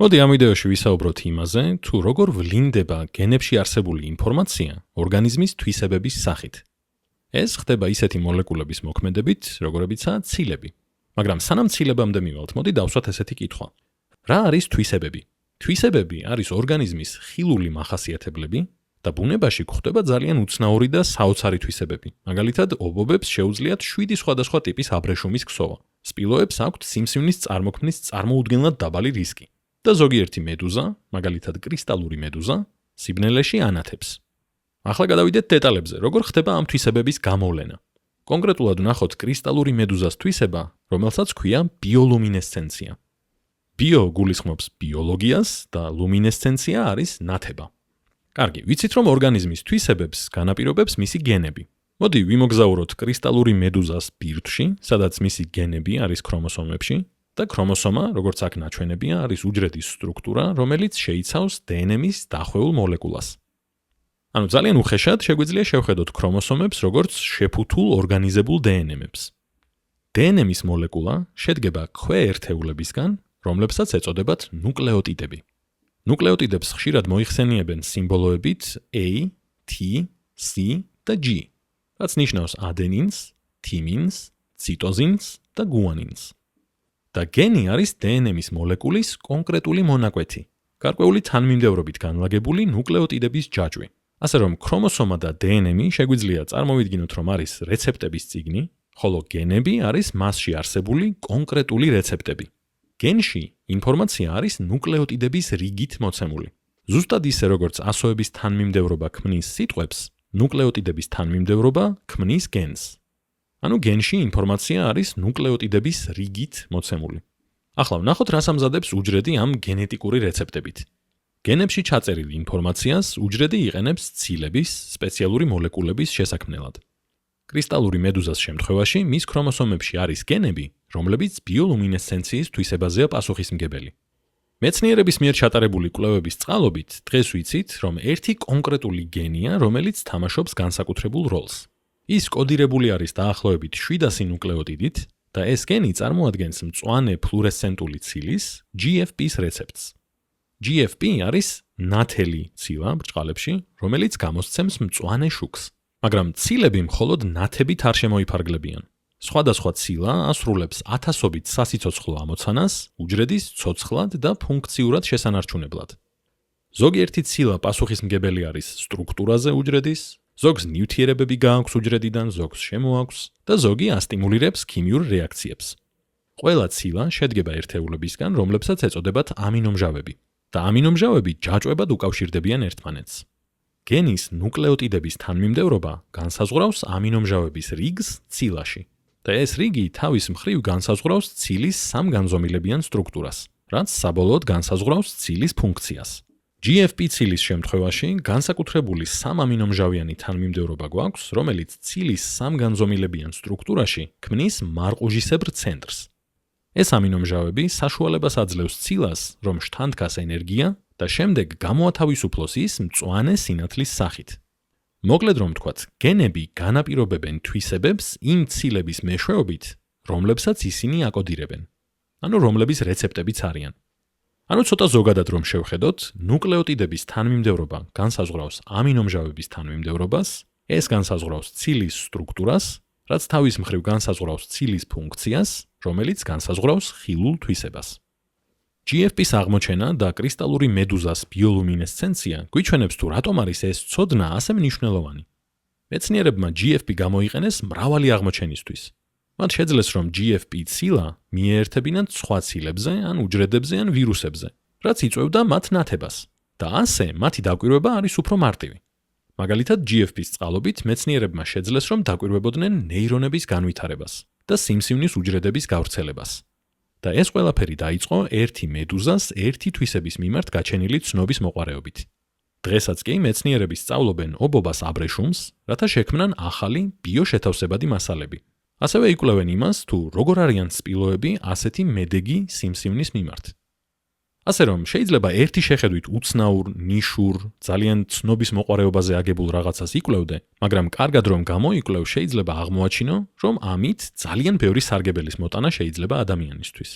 მოდი ამ ვიდეოში ვისაუბროთ იმაზე, თუ როგორ ვლინდება გენებში არსებული ინფორმაცია ორგანიზმის თვისებების სახით. ეს ხდება ისეთი მოლეკულების მოქმედებით, როგორებიცაა ცილები. მაგრამ სანამ ცილებამდე მივალთ, მოდი დავსვათ ესეთი კითხვა. რა არის თვისებები? თვისებები არის ორგანიზმის ხილული მახასიათებლები და ბუნებაში გვხვდება ძალიან უცნაური და საოცარი თვისებები. მაგალითად, ობობებს შეუძლიათ 7 სხვადასხვა ტიპის აბრეშუმის ქსოვა. სპილოებს აქვთ სიმსივნის წარმოქმნის წარმოუდგენლად დაბალი რისკი. და ზოგიერთი მედუზა, მაგალითად კრისტალური მედუზა, სიბნელეში ანათებს. ახლა გადავიდეთ დეტალებზე, როგორ ხდება ამ თვისებების გამოვლენა. კონკრეტულად ვნახოთ კრისტალური მედუზას თვისება, რომელსაც ქვია ბიოლუმინესცენცია. ბიო გულისხმობს ბიოლოგიას და ლუმინესცენცია არის ნათება. კარგი, ვიცით რომ ორგანიზმის თვისებებს განაპირობებს მისი გენები. მოდი ვიმოგზაუროთ კრისტალური მედუზას ბირთვში, სადაც მისი გენები არის ქრომოსომებში. და ქრომოსომა, როგორც აქ ნაჩვენებია, არის უჯრედის სტრუქტურა, რომელიც შეიცავს დნმ-ის დახვეულ მოლეკულას. ანუ ძალიან უხეშად შეგვიძლია შევხედოთ ქრომოსომებს როგორც შეფუთულ ორგანიზებულ დნმ-ებს. დნმ-ის მოლეკულა შედგება ქვე ერთეულებისგან, რომლებსაც ეწოდებათ ნუკლეოტიდები. ნუკლეოტიდებს ხშირად მოიხსენიებენ სიმბოლოებით A, T, C და G, რაც ნიშნავს ადენინს, თიმინს, ციტოზინს და გუანინს. და გენი არის დნმ-ის მოლეკულის კონკრეტული მონაკვეთი, გარკვეული თანმიმდევრობით განლაგებული ნუკლეოტიდების ჯაჭვი. ასე რომ ქრომოსომა და დნმ შეგვიძლია წარმოვიდგინოთ, რომ არის რეცეპტების წიგნი, ხოლო გენები არის მასში არსებული კონკრეტული რეცეპტები. გენში ინფორმაცია არის ნუკლეოტიდების რიგით მოცემული. ზუსტად ისე როგორც ასოების თანმიმდევრობა ქმნის სიტყვებს, ნუკლეოტიდების თანმიმდევრობა ქმნის გენს. ანუ გენში ინფორმაცია არის ნუკლეოტიდების რიგით მოცემული. ახლა ვნახოთ, რას ამზადებს უჯრედი ამ გენეტიკური რეცეპტებით. გენებში ჩაწერილ ინფორმაციას უჯრედი იყენებს ცილების, სპეციალური მოლეკულების შესაქმნელად. კრისტალური მედუზას შემთხვევაში მის ქრომოსომებში არის გენები, რომლებიც ბიოლუმინესცენციის თვისებაზეა პასუხისმგებელი. მეცნიერების მიერ ჩატარებული კვლევების წყალობით დღეს ვიცით, რომ ერთი კონკრეტული გენია, რომელიც თამაშობს განსაკუთრებულ როლს. ის კოდირებული არის დაახლოებით 700 ნუკლეოტიდით და ეს გენი წარმოადგენს მწვანე ფლურესცენტული ცილის GFP-ს რეცეპტს. GFP არის ნათელი ცილა ბრჭყალებში, რომელიც გამოსცემს მწვანე შუქს. მაგრამ ცილები მხოლოდ ნათებით არ შემოიფარგლებიან. სხვადასხვა ცილა ასრულებს ათასობით სასიცოცხლო ამოცანას უჯრედის ცოცხლად და ფუნქციურად შესანარჩუნებლად. ზოგიერთი ცილა პასუხისმგებელი არის სტრუქტურაზე უჯრედის, ზოგს ნივთიერებები გააქვს უჯრედიდან, ზოგს შემოაქვს და ზოგი ასტიმულირებს ქიმიურ რეაქციებს. ყველა ცილა შედგება ერთეულებისგან, რომლებსაც ეწოდებათ ამინომჟავები და ამინომჟავები ჯაჭვებად უკავშირდებიან ერთმანეთს. გენის ნუკლეოტიდების თანმიმდევრობა განსაზღვრავს ამინომჟავების რიგს ცილაში და ეს რიგი თავის მხრივ განსაზღვრავს ცილის სამგანზომილებიან სტრუქტურას, რაც საბოლოოდ განსაზღვრავს ცილის ფუნქციას. GFP ცილის შემთხვევაში განსაკუთრებული სამამინომჟავიანი თანმიმდევრობა გვაქვს, რომელიც ცილის სამგანზომილებიან სტრუქტურაში ქმნის მარყუჟისებრ ცენტრს. ეს ამინომჟავები საშუალებას აძლევს ცილას, რომ შთანთქას ენერგია და შემდეგ გამოათავისუფლოს ის მწვანე სინათლის სახით. მოკლედ რომ ვთქვათ, გენები განაპირობებენ თვისებებს იმ ცილების მეშვეობით, რომლებსაც ისინი აკოდირებენ, ანუ რომლების რეცეპტებიც არიან. ანუ ცოტა ზოგადად რომ შევხედოთ, ნუკლეოტიდების თანმიმდევრობა განსაზღვრავს ამინომჟავების თანმიმდევრობას, ეს განსაზღვრავს ცილის სტრუქტურას, რაც თავის მხრივ განსაზღვრავს ცილის ფუნქციას, რომელიც განსაზღვრავს ხილულ თვისებას. GFP-ს აღმოჩენა და კრისტალური მედუზას ბიოლუმინესცენცია გვიჩვენებს თუ რატომ არის ეს ცოდნა ასე მნიშვნელოვანი. მეცნიერებმა GFP გამოიყენეს მრავალი აღმოჩენისთვის. მათ შეძლეს რომ GFP ცილა მიეერთებინათ სხვა ცილებზე, ან უჯრედებზე, ან ვირუსებზე, რაც იწვევდა მათ ნათებას და ასე მათი დაკვირვება არის უფრო მარტივი. მაგალითად, GFP-ს წყალობით მეცნიერებმა შეძლეს რომ დაკვირვებოდნენ ნეირონების განვითარებას და სიმსივნის უჯრედების გავრცელებას. და ეს ყველაფერი დაიწყო ერთი მედუზას ერთი თვისების მიმართ გაჩენილი ცნობის მოყარეობით. დღესაც კი მეცნიერები სწავლობენ ობობას აბრეშუმს, რათა შექმნან ახალი ბიოშეთავსებადი მასალები. ასევე იკვლევენ იმას, თუ როგორ არიან სპილოები ასეთი მედეგი სიმსივნის მიმართ. ასე რომ შეიძლება ერთი შეხედვით უცნაურ, ნიშურ, ძალიან ცნობის მოყარეობაზე აგებულ რაღაცას იკვლევდე, მაგრამ კარგად რომ გამოიკვლევ, შეიძლება აღმოაჩინო, რომ ამით ძალიან ბევრი სარგებელის მოტანა შეიძლება ადამიანისთვის.